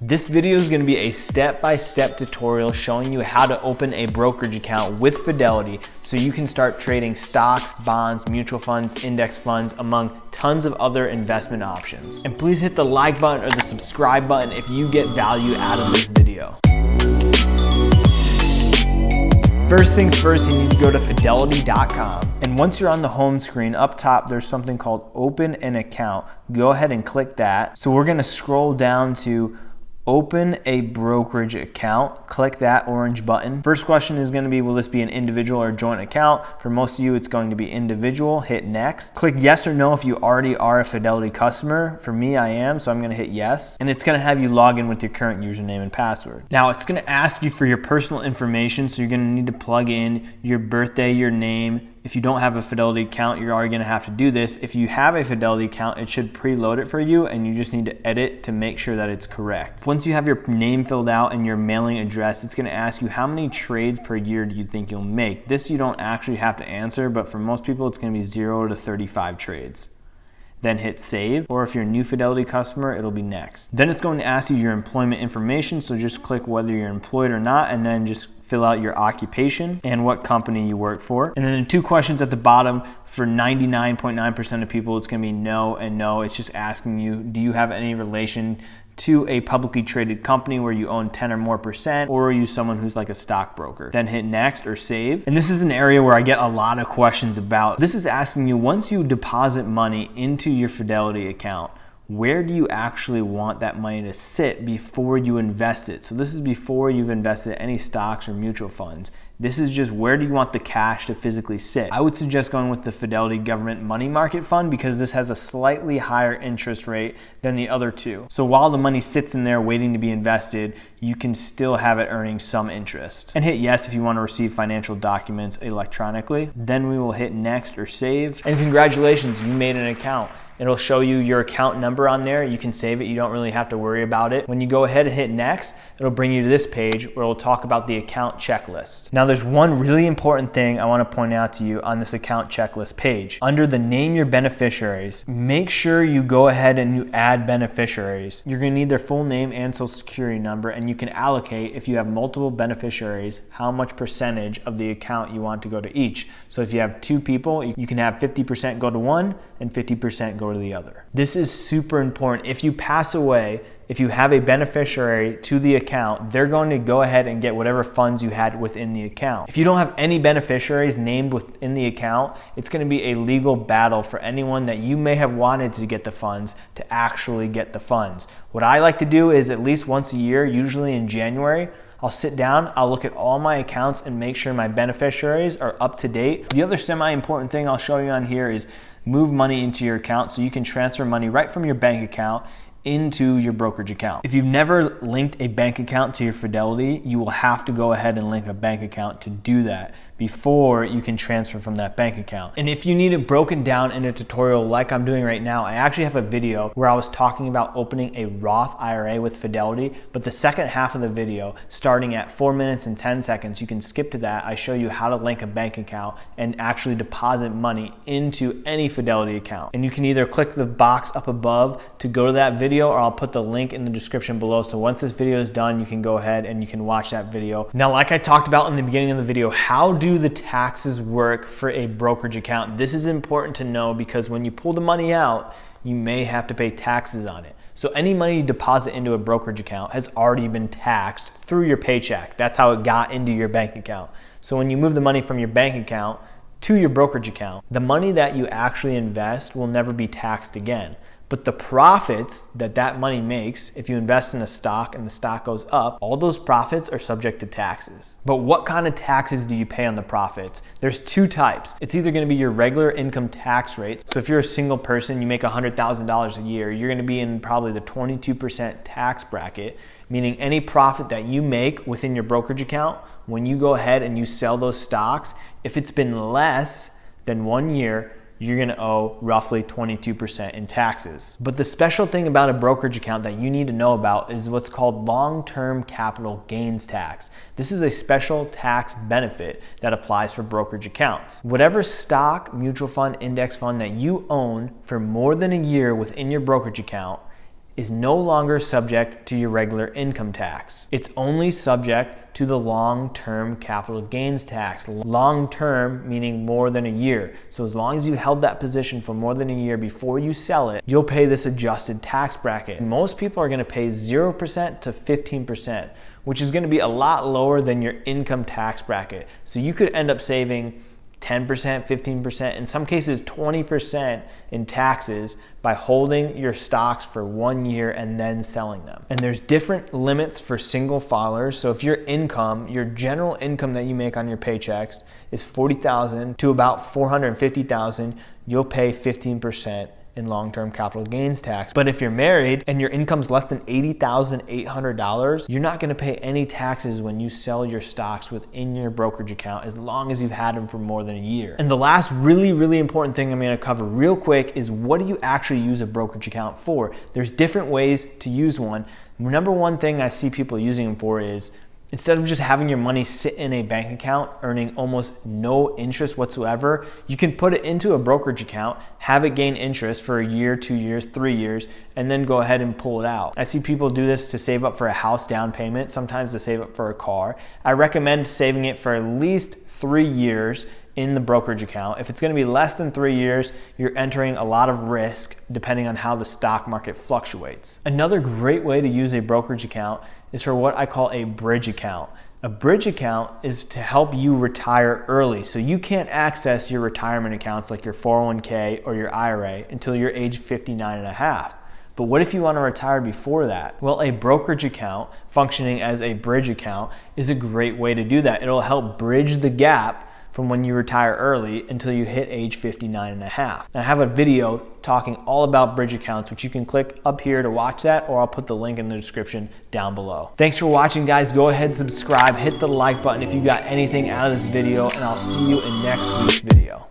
This video is going to be a step-by-step tutorial showing you how to open a brokerage account with Fidelity so you can start trading stocks, bonds, mutual funds, index funds, among tons of other investment options. And please hit the like button or the subscribe button if you get value out of this video. First things first, you need to go to fidelity.com. And once you're on the home screen, up top, there's something called Open an Account. Go ahead and click that. So we're gonna scroll down to Open a brokerage account. Click that orange button. First question is going to be, will this be an individual or joint account? For most of you, it's going to be individual. Hit next. Click yes or no if you already are a Fidelity customer. For me, I am, so I'm going to hit yes. And it's going to have you log in with your current username and password. Now, it's going to ask you for your personal information, so you're going to need to plug in your birthday, your name. If you don't have a Fidelity account, you're already going to have to do this. If you have a Fidelity account, it should preload it for you, and you just need to edit to make sure that it's correct. Once you have your name filled out and your mailing address, it's going to ask you how many trades per year do you think you'll make. This you don't actually have to answer, but for most people, it's going to be 0 to 35 trades. Then hit save, or if you're a new Fidelity customer, it'll be next. Then it's going to ask you your employment information, so just click whether you're employed or not, and then just fill out your occupation and what company you work for. And then the two questions at the bottom, for 99.9% of people, it's gonna be no and no. It's just asking you, do you have any relation to a publicly traded company where you own 10 or more percent, or are you someone who's like a stockbroker? Then hit next or save. And this is an area where I get a lot of questions about. This is asking you, once you deposit money into your Fidelity account, where do you actually want that money to sit before you invest it? So this is before you've invested any stocks or mutual funds. This is just, where do you want the cash to physically sit? I would suggest going with the Fidelity Government Money Market Fund because this has a slightly higher interest rate than the other two. So while the money sits in there waiting to be invested, you can still have it earning some interest. And hit yes if you want to receive financial documents electronically. Then we will hit next or save. And congratulations, you made an account. It'll show you your account number on there. You can save it. You don't really have to worry about it. When you go ahead and hit next, it'll bring you to this page where it'll talk about the account checklist. Now, there's one really important thing I want to point out to you on this account checklist page. Under the name your beneficiaries, make sure you go ahead and you add beneficiaries. You're going to need their full name and social security number, and you can allocate, if you have multiple beneficiaries, how much percentage of the account you want to go to each. So if you have two people, you can have 50% go to one and 50% go to the other. This is super important. If you pass away, if you have a beneficiary to the account, they're going to go ahead and get whatever funds you had within the account. If you don't have any beneficiaries named within the account, it's going to be a legal battle for anyone that you may have wanted to get the funds to actually get the funds. What I like to do is at least once a year, usually in January, I'll sit down, I'll look at all my accounts and make sure my beneficiaries are up to date. The other semi-important thing I'll show you on here is move money into your account so you can transfer money right from your bank account into your brokerage account. If you've never linked a bank account to your Fidelity, you will have to go ahead and link a bank account to do that before you can transfer from that bank account. And if you need it broken down in a tutorial like I'm doing right now, I actually have a video where I was talking about opening a Roth IRA with Fidelity, but the second half of the video, starting at 4 minutes and 10 seconds, you can skip to that. I show you how to link a bank account and actually deposit money into any Fidelity account. And you can either click the box up above to go to that video, or I'll put the link in the description below. So once this video is done, you can go ahead and you can watch that video. Now, like I talked about in the beginning of the video, how do the taxes work for a brokerage account? This is important to know because when you pull the money out, you may have to pay taxes on it. So any money you deposit into a brokerage account has already been taxed through your paycheck. That's how it got into your bank account. So when you move the money from your bank account to your brokerage account, the money that you actually invest will never be taxed again. But the profits that money makes, if you invest in a stock and the stock goes up, all those profits are subject to taxes. But what kind of taxes do you pay on the profits? There's two types. It's either going to be your regular income tax rate. So if you're a single person, you make $100,000 a year, you're going to be in probably the 22% tax bracket, meaning any profit that you make within your brokerage account, when you go ahead and you sell those stocks, if it's been less than 1 year, you're going to owe roughly 22% in taxes. But the special thing about a brokerage account that you need to know about is what's called long-term capital gains tax. This is a special tax benefit that applies for brokerage accounts. Whatever stock, mutual fund, index fund that you own for more than a year within your brokerage account, is no longer subject to your regular income tax. It's only subject to the long-term capital gains tax. Long-term meaning more than a year. So as long as you held that position for more than a year before you sell it, you'll pay this adjusted tax bracket. Most people are going to pay 0% to 15%, which is going to be a lot lower than your income tax bracket. So you could end up saving 10%, 15%, in some cases 20% in taxes by holding your stocks for 1 year and then selling them. And there's different limits for single filers. So if your income, your general income that you make on your paychecks is $40,000 to about $450,000, you'll pay 15% in long-term capital gains tax. But if you're married and your income's less than $80,800, you're not gonna pay any taxes when you sell your stocks within your brokerage account as long as you've had them for more than a year. And the last really important thing I'm gonna cover real quick is, what do you actually use a brokerage account for? There's different ways to use one. Number one thing I see people using them for is, instead of just having your money sit in a bank account earning almost no interest whatsoever, you can put it into a brokerage account, have it gain interest for a year, 2 years, 3 years, and then go ahead and pull it out. I see people do this to save up for a house down payment, sometimes to save up for a car. I recommend saving it for at least 3 years in the brokerage account. If it's gonna be less than 3 years, you're entering a lot of risk depending on how the stock market fluctuates. Another great way to use a brokerage account is for what I call a bridge account. A bridge account is to help you retire early. So you can't access your retirement accounts like your 401k or your IRA until you're age 59 and a half. But what if you want to retire before that? Well, a brokerage account functioning as a bridge account is a great way to do that. It'll help bridge the gap from when you retire early until you hit age 59 and a half. And I have a video talking all about bridge accounts, which you can click up here to watch that, or I'll put the link in the description down below. Thanks for watching, guys. Go ahead, subscribe, hit the like button if you got anything out of this video, and I'll see you in next week's video.